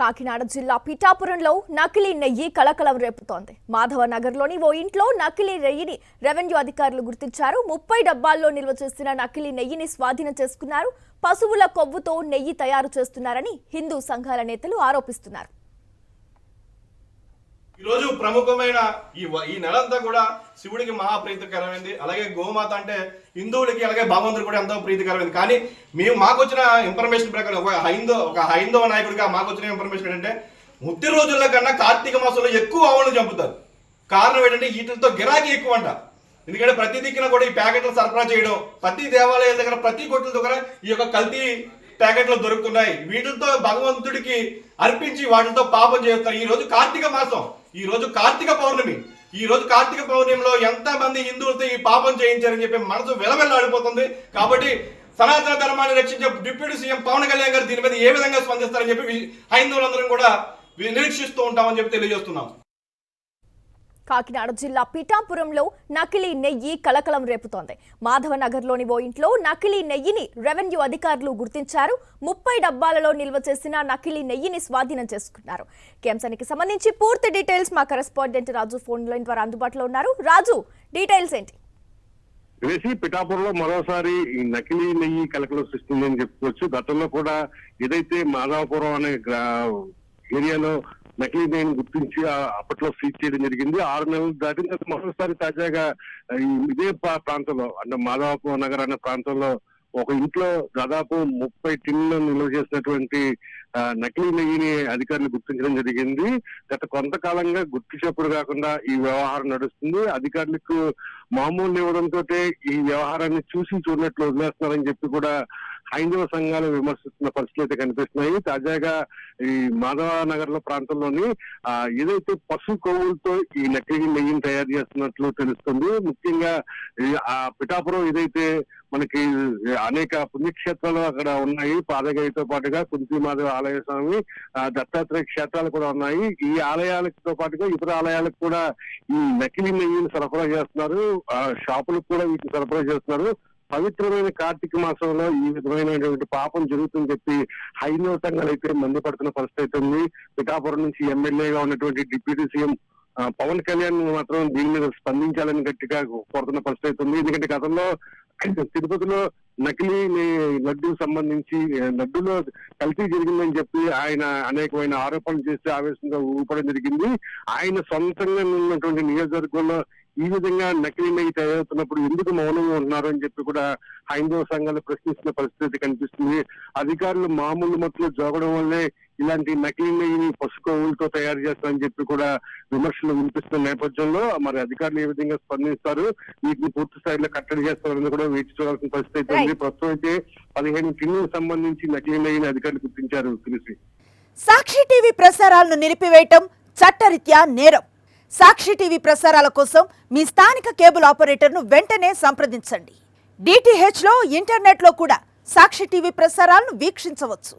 కాకినాడ జిల్లా పిఠాపురంలో నకిలీ నెయ్యి కలకలం రేపుతోంది. మాధవ నగర్లోని ఓ ఇంట్లో నకిలీ నెయ్యిని రెవెన్యూ అధికారులు గుర్తించారు. 30 డబ్బాల్లో నిల్వ చేసిన నకిలీ నెయ్యిని స్వాధీనం చేసుకున్నారు. పశువుల కొవ్వుతో నెయ్యి తయారు చేస్తున్నారని హిందూ సంఘాల నేతలు ఆరోపిస్తున్నారు. ఈ రోజు ప్రముఖమైన ఈ నెలంతా కూడా శివుడికి మహాప్రీతికరమైంది. అలాగే గోమాత అంటే హిందువులకి అలాగే భగవంతుడు కూడా ఎంతో ప్రీతికరమైంది. కానీ మాకు వచ్చిన ఇన్ఫర్మేషన్ ప్రకారం ఒక హైందవ నాయకుడిగా మాకు వచ్చిన ఇన్ఫర్మేషన్ ఏంటంటే ముత్తి రోజుల్లో కన్నా కార్తీక మాసంలో ఎక్కువ ఆవులను చంపుతారు. కారణం ఏంటంటే వీటితో గిరాకీ ఎక్కువ అంట. ఎందుకంటే ప్రతి దిక్కున కూడా ఈ ప్యాకెట్లు సరఫరా చేయడం, ప్రతి దేవాలయాల దగ్గర ప్రతి కొట్ల దగ్గర ఈ యొక్క కల్తీ ప్యాకెట్లు దొరుకుతున్నాయి. వీటితో భగవంతుడికి అర్పించి వాటితో పాపం చేస్తారు. ఈ రోజు కార్తీక మాసం, ఈ రోజు కార్తీక పౌర్ణమి. ఈ రోజు కార్తీక పౌర్ణమిలో ఎంత మంది హిందువులతో ఈ పాపం చేయించారని చెప్పి మనసు వెలవెల్లాడిపోతుంది. కాబట్టి సనాతన ధర్మాన్ని రక్షించే డిప్యూటీ సీఎం పవన్ కళ్యాణ్ గారు దీని మీద ఏ విధంగా స్పందిస్తారని చెప్పి హైందవులందరం కూడా నిరీక్షిస్తూ ఉంటామని చెప్పి తెలియజేస్తున్నాం. కాకినాడ జిల్లా పిఠాపురంలో నకిలీ నెయ్యి కలకలం రేపుతోంది. మాధవ నగర్లోని ఓ ఇంట్లో నకిలీ నెయ్యిని రెవెన్యూ అధికారులు గుర్తించారు. 30 డబ్బాలలో నిల్వ చేసిన నకిలీ నెయ్యిని స్వాధీనం చేసుకున్నారు. కేంసానికి సంబంధించి పూర్తి డీటెయిల్స్ మా కరెస్పాండెంట్ రాజు ఫోన్ లైన్ ద్వారా అందుబాటులో ఉన్నారు. రాజు, డీటెయిల్స్ ఏంటి? పిఠాపురంలో మరోసారి ఈ నకిలీ నెయ్యి కలకలం సృష్టిందని చెప్పుకోవచ్చు. గతంలో కూడా ఏదైతే మాధవపురం అనే ఏరియాలో నకిలీ నెయ్యిని గుర్తించి అప్పట్లో సీజ్ చేయడం జరిగింది. 6 నెలలు దాటిన తర్వాత మరోసారి తాజాగా ఇదే ప్రాంతంలో అంటే మాధవపురం నగర్ అనే ప్రాంతంలో ఒక ఇంట్లో దాదాపు 30 టిన్నులు నిల్వ చేసినటువంటి నకిలీ నెయ్యిని అధికారులు గుర్తించడం జరిగింది. గత కొంతకాలంగా గుర్తించేప్పుడు కాకుండా ఈ వ్యవహారం నడుస్తుంది. అధికారులకు మామూలు ఇవ్వడంతో ఈ వ్యవహారాన్ని చూడనట్లు వదిలేస్తున్నారని చెప్పి కూడా హైందవ సంఘాలు విమర్శిస్తున్న పరిస్థితులు అయితే కనిపిస్తున్నాయి. తాజాగా ఈ మాధవ నగర్ లో ప్రాంతంలోని ఏదైతే పశు కొవ్వులతో ఈ నకిలీ నెయ్యిని తయారు చేస్తున్నట్లు తెలుస్తుంది. ముఖ్యంగా ఆ పిఠాపురం ఏదైతే మనకి అనేక పుణ్యక్షేత్రాలు అక్కడ ఉన్నాయి. పాదగైతో పాటుగా కుంతి మాధవ ఆలయ స్వామి, దత్తాత్రేయ క్షేత్రాలు కూడా ఉన్నాయి. ఈ ఆలయాలతో పాటుగా ఇతర ఆలయాలకు కూడా ఈ నకిలీ నెయ్యిని సరఫరా చేస్తున్నారు. షాపులకు కూడా వీటిని సరఫరా చేస్తున్నారు. పవిత్రమైన కార్తీక మాసంలో ఈ విధమైనటువంటి పాపం జరుగుతుందని చెప్పి హైందవ సంఘాలు అయితే మండిపడుతున్న పరిస్థితి అయితే ఉంది. పిఠాపురం నుంచి ఎమ్మెల్యేగా ఉన్నటువంటి డిప్యూటీ సీఎం పవన్ కళ్యాణ్ మాత్రం దీని మీద స్పందించాలని గట్టిగా కోరుతున్న పరిస్థితి ఉంది. ఎందుకంటే గతంలో తిరుపతిలో నకిలీ లడ్డు సంబంధించి లడ్డులో కల్తీ జరిగిందని చెప్పి ఆయన అనేకమైన ఆరోపణలు చేసి ఆవేశంగా ఊపడం జరిగింది. ఆయన సొంతంగా ఉన్నటువంటి నియోజకవర్గంలో ఈ విధంగా నకిలీ నెయ్యి తయారవుతున్నప్పుడు ఎందుకు మౌనంగా ఉన్నారు అని చెప్పి కూడా హైందవ సంఘాలు ప్రశ్నిస్తున్న పరిస్థితి కనిపిస్తుంది. అధికారులు మామూలు మత్తులో జోగడం వల్లే ఇలాంటి నకిలీ నెయ్యిని పశుకోవులతో తయారు చేస్తారని చెప్పి కూడా విమర్శలు వినిపిస్తున్న నేపథ్యంలో మరి అధికారులు ఏ విధంగా స్పందిస్తారు, వీటిని పూర్తి స్థాయిలో కట్టడి చేస్తారని కూడా వేచి చూడాల్సిన పరిస్థితి ఉంది. ప్రస్తుతం అయితే 15 టిన్నులకు సంబంధించి నకిలీ నెయ్యిని అధికారులు గుర్తించారు. తెలిసి సాక్షి టీవీ ప్రసారాలను నిలిపివేయటం చట్టరీత్యా నేరం. సాక్షి టీవీ ప్రసారాల కోసం మీ స్థానిక కేబుల్ ఆపరేటర్ను వెంటనే సంప్రదించండి. DTH లో ఇంటర్నెట్లో కూడా సాక్షి టీవీ ప్రసారాలను వీక్షించవచ్చు.